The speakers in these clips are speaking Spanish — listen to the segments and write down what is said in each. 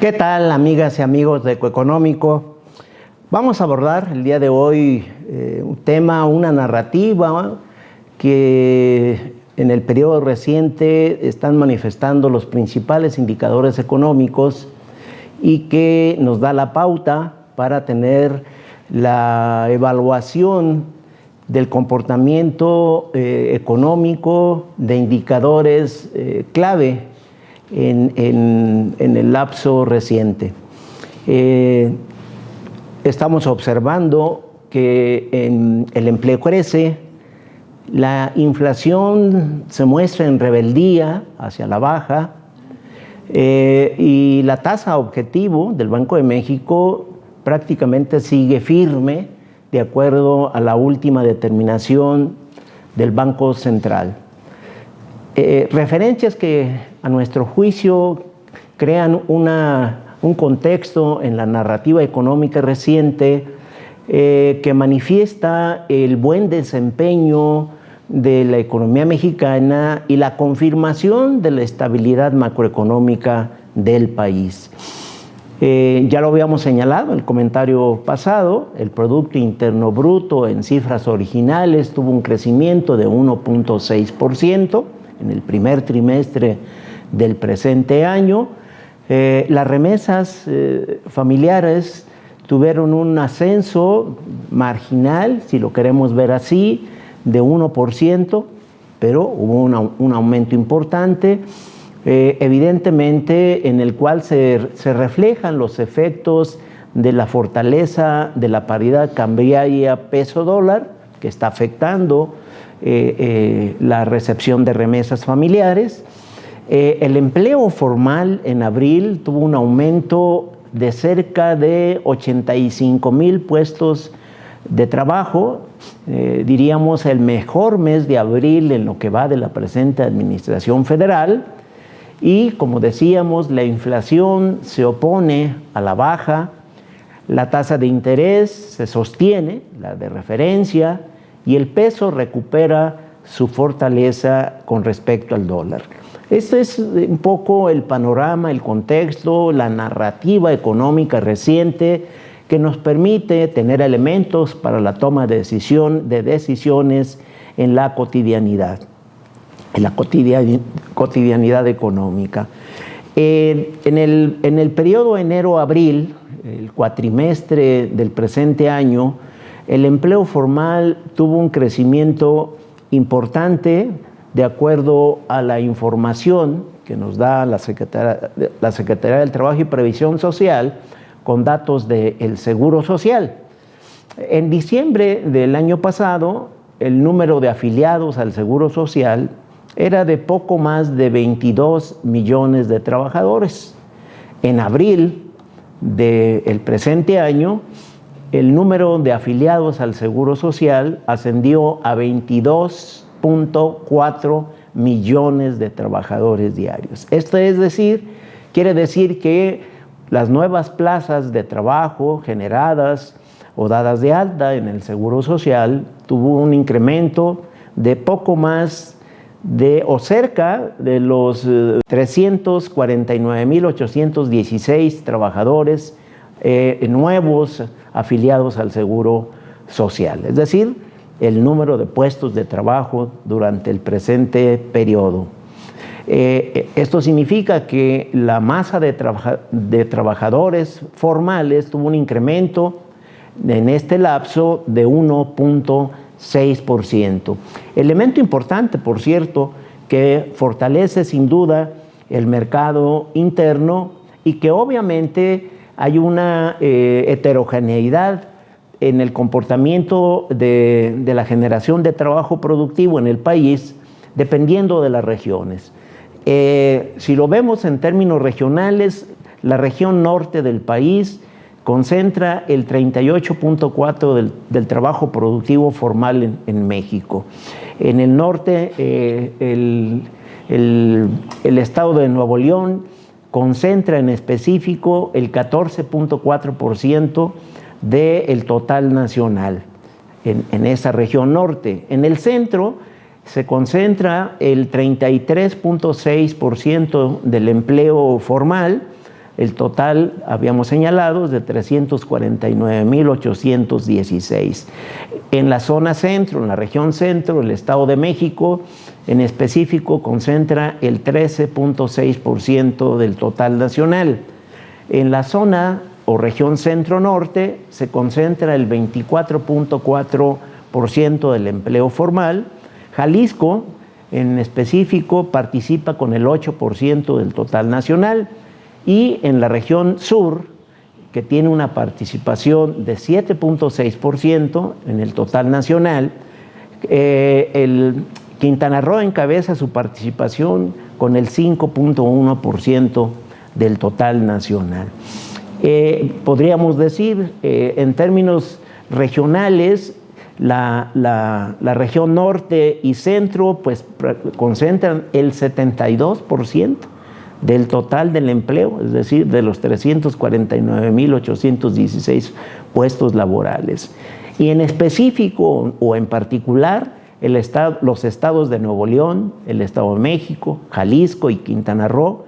¿Qué tal, amigas y amigos de Ecoeconómico? Vamos a abordar el día de hoy un tema, una narrativa que en el periodo reciente están manifestando los principales indicadores económicos y que nos da la pauta para tener la evaluación del comportamiento económico de indicadores clave en el lapso reciente. Estamos observando que el empleo crece, la inflación se muestra en rebeldía hacia la baja y la tasa objetivo del Banco de México prácticamente sigue firme de acuerdo a la última determinación del Banco Central. Referencias que a nuestro juicio crean un contexto en la narrativa económica reciente que manifiesta el buen desempeño de la economía mexicana y la confirmación de la estabilidad macroeconómica del país. Ya lo habíamos señalado en el comentario pasado, el Producto Interno Bruto en cifras originales tuvo un crecimiento de 1.6% en el primer trimestre del presente año. Las remesas familiares tuvieron un ascenso marginal, si lo queremos ver así, de 1%, pero hubo un aumento importante, evidentemente en el cual se reflejan los efectos de la fortaleza de la paridad cambiaria peso-dólar, que está afectando la recepción de remesas familiares. El empleo formal en abril tuvo un aumento de cerca de 85,000 puestos de trabajo, diríamos el mejor mes de abril en lo que va de la presente administración federal, y como decíamos, la inflación se opone a la baja, la tasa de interés se sostiene, la de referencia, y el peso recupera su fortaleza con respecto al dólar. Este es un poco el panorama, el contexto, la narrativa económica reciente que nos permite tener elementos para la toma de decisiones en la cotidianidad, cotidianidad económica. En el periodo enero-abril, el cuatrimestre del presente año, el empleo formal tuvo un crecimiento importante de acuerdo a la información que nos da la Secretaría del Trabajo y Previsión Social con datos del Seguro Social. En diciembre del año pasado, el número de afiliados al Seguro Social era de poco más de 22 millones de trabajadores. En abril del presente año, el número de afiliados al Seguro Social ascendió a 22.4 millones de trabajadores diarios. Esto quiere decir que las nuevas plazas de trabajo generadas o dadas de alta en el Seguro Social tuvo un incremento de poco más o cerca de los 349,816 trabajadores nuevos afiliados al Seguro Social. Es decir, el número de puestos de trabajo durante el presente periodo. Esto significa que la masa de trabajadores formales tuvo un incremento en este lapso de 1.6%. Elemento importante, por cierto, que fortalece sin duda el mercado interno y que obviamente hay una heterogeneidad en el comportamiento de la generación de trabajo productivo en el país, dependiendo de las regiones. Si lo vemos en términos regionales, la región norte del país concentra el 38.4% del trabajo productivo formal en México. En el norte, el estado de Nuevo León concentra en específico el 14.4% del total nacional en esa región norte. En el centro se concentra el 33.6% del empleo formal, el total, habíamos señalado, es de 349,816. En la zona centro, en la región centro, el Estado de México, en específico, concentra el 13.6% del total nacional. En la zona o región centro-norte se concentra el 24.4% del empleo formal. Jalisco, en específico, participa con el 8% del total nacional. Y en la región sur, que tiene una participación de 7.6% en el total nacional, el Quintana Roo encabeza su participación con el 5.1% del total nacional. Podríamos decir, en términos regionales, la región norte y centro pues concentran el 72% del total del empleo, es decir, de los 349,816 puestos laborales. Y en específico o en particular, los estados de Nuevo León, el Estado de México, Jalisco y Quintana Roo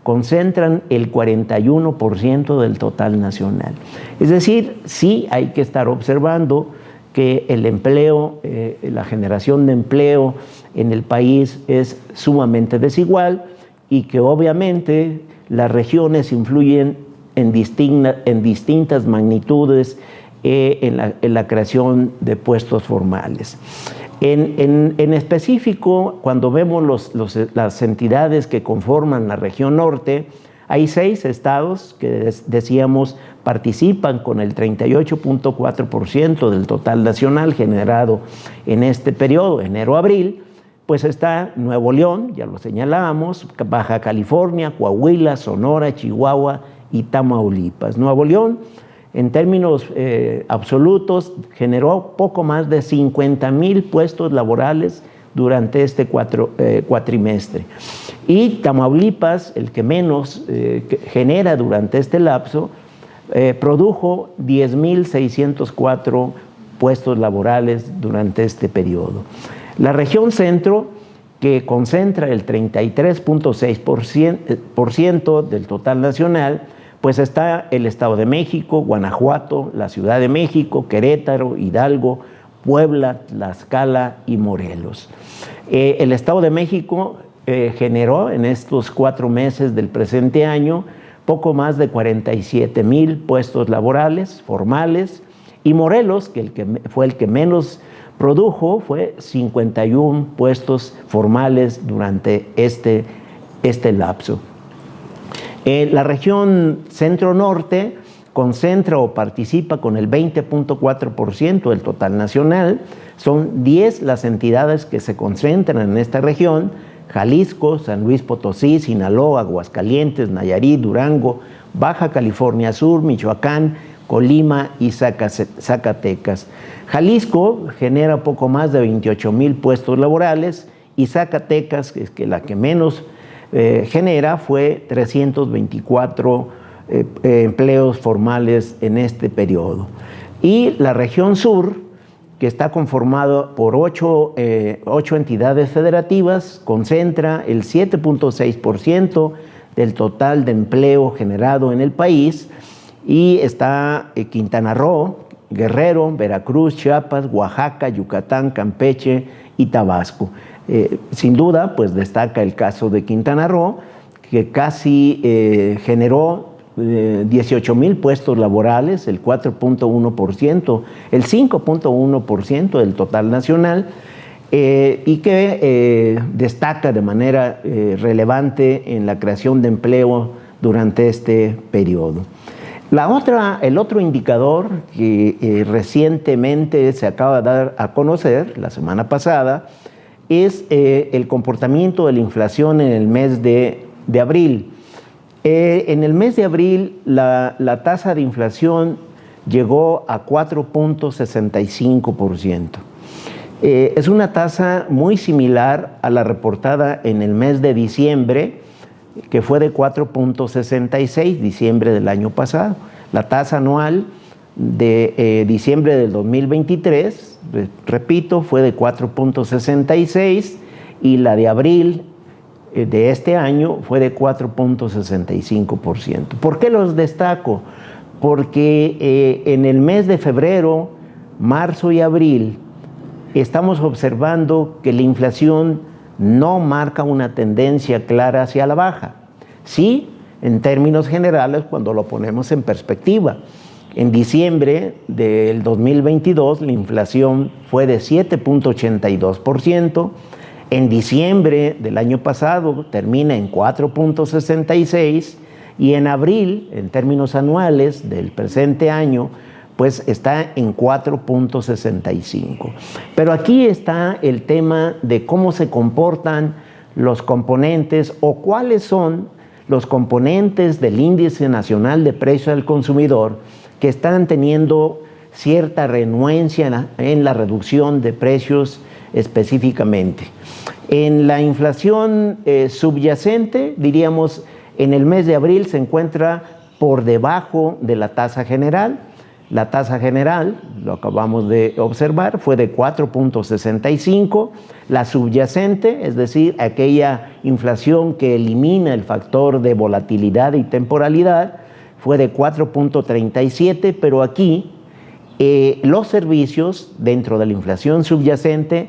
concentran el 41% del total nacional. Es decir, sí hay que estar observando que el empleo, la generación de empleo en el país es sumamente desigual, y que obviamente las regiones influyen en distintas magnitudes en la creación de puestos formales. En específico, cuando vemos las entidades que conforman la región norte, hay 6 estados que decíamos participan con el 38.4% del total nacional generado en este periodo, enero-abril. Pues está Nuevo León, ya lo señalábamos, Baja California, Coahuila, Sonora, Chihuahua y Tamaulipas. Nuevo León, en términos absolutos, generó poco más de 50,000 puestos laborales durante este cuatrimestre. Y Tamaulipas, el que menos genera durante este lapso, produjo 10,604 puestos laborales durante este periodo. La región centro, que concentra el 33.6% del total nacional, pues está el Estado de México, Guanajuato, la Ciudad de México, Querétaro, Hidalgo, Puebla, Tlaxcala y Morelos. El Estado de México generó en estos 4 meses del presente año poco más de 47,000 puestos laborales formales, y Morelos, que fue el que menos produjo, fue 51 puestos formales durante este lapso. La región centro-norte concentra o participa con el 20.4% del total nacional. Son 10 las entidades que se concentran en esta región: Jalisco, San Luis Potosí, Sinaloa, Aguascalientes, Nayarit, Durango, Baja California Sur, Michoacán, Colima y Zacatecas. Jalisco genera poco más de 28,000 puestos laborales, y Zacatecas, que es la que menos genera, fue 324 empleos formales en este periodo. Y la región sur, que está conformada por 8 entidades federativas, concentra el 7.6% del total de empleo generado en el país, y está Quintana Roo, Guerrero, Veracruz, Chiapas, Oaxaca, Yucatán, Campeche y Tabasco. Sin duda, pues destaca el caso de Quintana Roo, que casi generó 18,000 puestos laborales, el 4.1%, el 5.1% del total nacional, y que destaca de manera relevante en la creación de empleo durante este periodo. El otro indicador que recientemente se acaba de dar a conocer, la semana pasada, es el comportamiento de la inflación en el mes de abril. En el mes de abril, la tasa de inflación llegó a 4.65%. Es una tasa muy similar a la reportada en el mes de diciembre, que fue de 4.66, diciembre del año pasado. La tasa anual de diciembre del 2023, repito, fue de 4.66, y la de abril de este año fue de 4.65%. ¿Por qué los destaco? Porque en el mes de febrero, marzo y abril estamos observando que la inflación no marca una tendencia clara hacia la baja. Sí, en términos generales, cuando lo ponemos en perspectiva. En diciembre del 2022 la inflación fue de 7.82%, en diciembre del año pasado termina en 4.66% y en abril, en términos anuales del presente año, pues está en 4.65%. Pero aquí está el tema de cómo se comportan los componentes o cuáles son los componentes del Índice Nacional de Precios al Consumidor que están teniendo cierta renuencia en la reducción de precios específicamente. En la inflación subyacente, diríamos, en el mes de abril se encuentra por debajo de la tasa general. La tasa general, lo acabamos de observar, fue de 4.65%. La subyacente, es decir, aquella inflación que elimina el factor de volatilidad y temporalidad, fue de 4.37%, pero aquí los servicios dentro de la inflación subyacente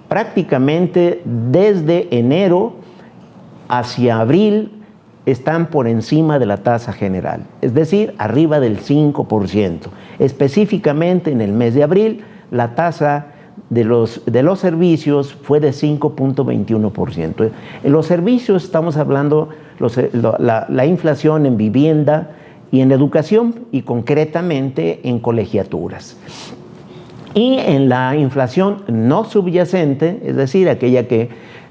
prácticamente desde enero hacia abril están por encima de la tasa general, es decir, arriba del 5%. Específicamente en el mes de abril, la tasa de los servicios fue de 5.21%. En los servicios estamos hablando la inflación en vivienda y en educación y concretamente en colegiaturas. Y en la inflación no subyacente, es decir, aquella que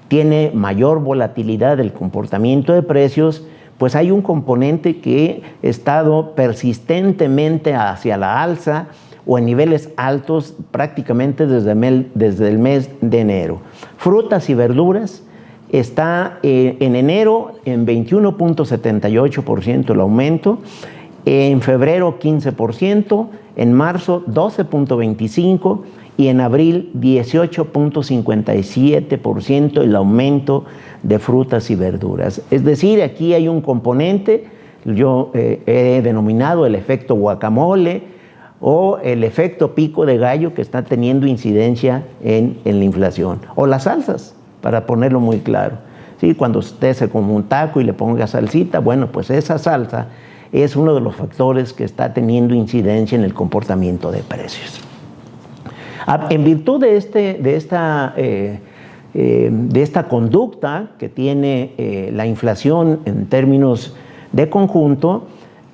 tiene mayor volatilidad del comportamiento de precios, pues hay un componente que ha estado persistentemente hacia la alza o en niveles altos prácticamente desde el mes de enero. Frutas y verduras está en enero en 21.78% el aumento, en febrero 15%, en marzo 12.25% y en abril 18.57% el aumento de frutas y verduras. Es decir, aquí hay un componente, yo he denominado el efecto guacamole o el efecto pico de gallo que está teniendo incidencia en la inflación. O las salsas, para ponerlo muy claro. ¿Sí? Cuando usted se come un taco y le ponga salsita, bueno, pues esa salsa es uno de los factores que está teniendo incidencia en el comportamiento de precios. En virtud de esta conducta que tiene la inflación en términos de conjunto,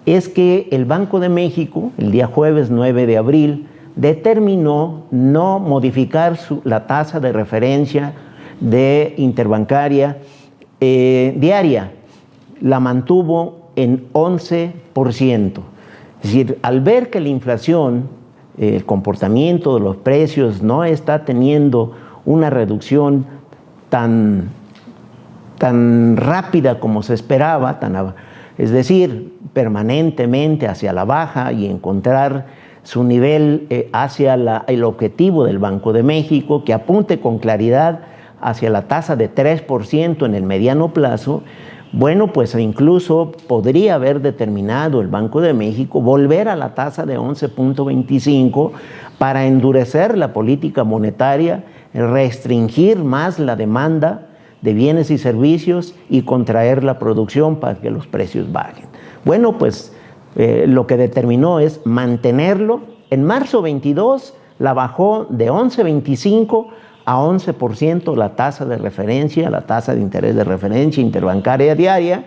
es que el Banco de México, el día jueves 9 de abril, determinó no modificar la tasa de referencia de interbancaria diaria. La mantuvo en 11%. Es decir, al ver que la inflación, el comportamiento de los precios no está teniendo una reducción tan rápida como se esperaba, es decir, permanentemente hacia la baja y encontrar su nivel hacia el objetivo del Banco de México, que apunte con claridad hacia la tasa de 3% en el mediano plazo, bueno, pues incluso podría haber determinado el Banco de México volver a la tasa de 11.25 para endurecer la política monetaria, restringir más la demanda de bienes y servicios y contraer la producción para que los precios bajen. Bueno, pues lo que determinó es mantenerlo. En marzo 22 la bajó de 11.25 a 11% la tasa de referencia, la tasa de interés de referencia interbancaria diaria,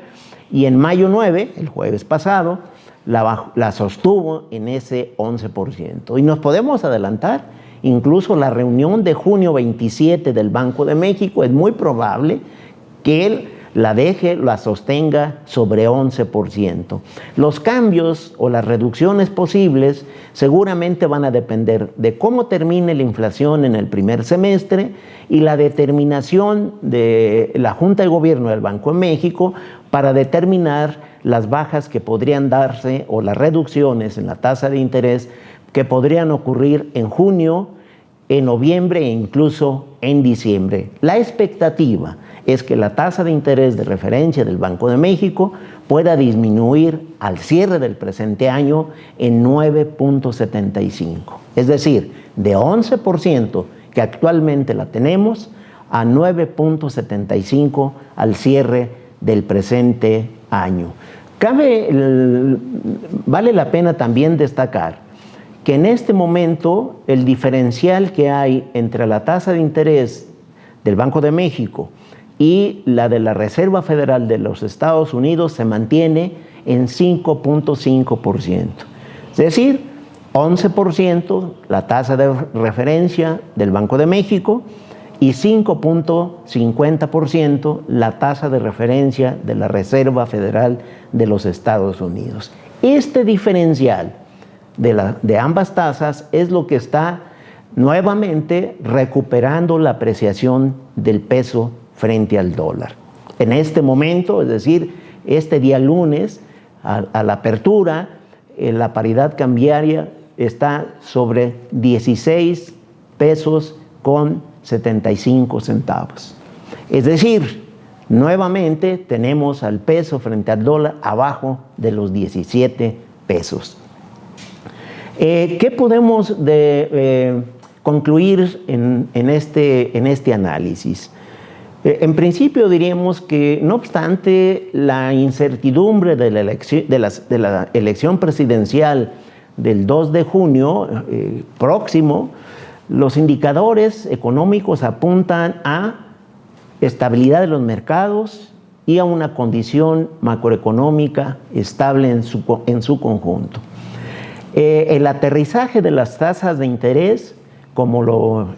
y en mayo 9, el jueves pasado, la sostuvo en ese 11%. Y nos podemos adelantar, incluso la reunión de junio 27 del Banco de México, es muy probable que él la sostenga sobre 11%. Los cambios o las reducciones posibles seguramente van a depender de cómo termine la inflación en el primer semestre y la determinación de la Junta de Gobierno del Banco de México para determinar las bajas que podrían darse o las reducciones en la tasa de interés que podrían ocurrir en junio en noviembre e incluso en diciembre. La expectativa es que la tasa de interés de referencia del Banco de México pueda disminuir al cierre del presente año en 9.75. Es decir, de 11% que actualmente la tenemos a 9.75 al cierre del presente año. Vale la pena también destacar que en este momento el diferencial que hay entre la tasa de interés del Banco de México y la de la Reserva Federal de los Estados Unidos se mantiene en 5.5%. Es decir, 11% la tasa de referencia del Banco de México y 5.50% la tasa de referencia de la Reserva Federal de los Estados Unidos. Este diferencial de ambas tasas es lo que está nuevamente recuperando la apreciación del peso frente al dólar. En este momento, es decir, este día lunes, a la apertura, la paridad cambiaria está sobre 16 pesos con 75 centavos. Es decir, nuevamente tenemos al peso frente al dólar abajo de los 17 pesos. ¿Qué podemos concluir en este análisis? En principio diríamos que, no obstante la incertidumbre de la elección presidencial del 2 de junio próximo, los indicadores económicos apuntan a estabilidad de los mercados y a una condición macroeconómica estable en su conjunto. El aterrizaje de las tasas de interés, como lo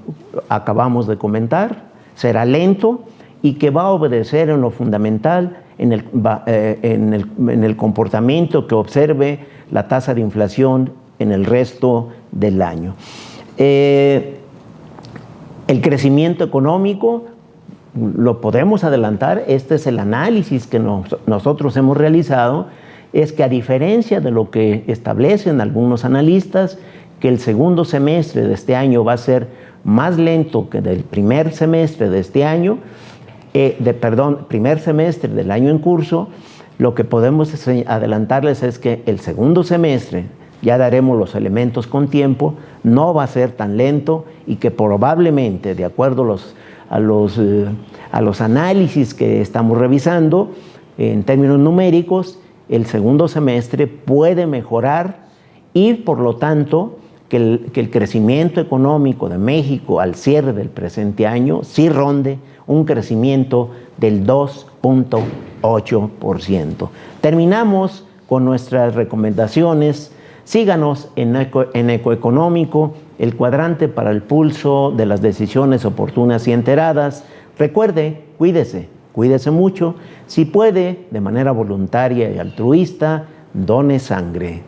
acabamos de comentar, será lento y que va a obedecer en lo fundamental en el comportamiento que observe la tasa de inflación en el resto del año. El crecimiento económico lo podemos adelantar. Este es el análisis que nosotros hemos realizado, es que a diferencia de lo que establecen algunos analistas, que el segundo semestre de este año va a ser más lento que del primer semestre de este año, primer semestre del año en curso, lo que podemos adelantarles es que el segundo semestre, ya daremos los elementos con tiempo, no va a ser tan lento y que probablemente, de acuerdo a los análisis que estamos revisando, en términos numéricos, el segundo semestre puede mejorar y, por lo tanto, que el crecimiento económico de México al cierre del presente año sí ronde un crecimiento del 2.8%. Terminamos con nuestras recomendaciones. Síganos en Ecoeconómico, el cuadrante para el pulso de las decisiones oportunas y enteradas. Recuerde, cuídese mucho. Si puede, de manera voluntaria y altruista, done sangre.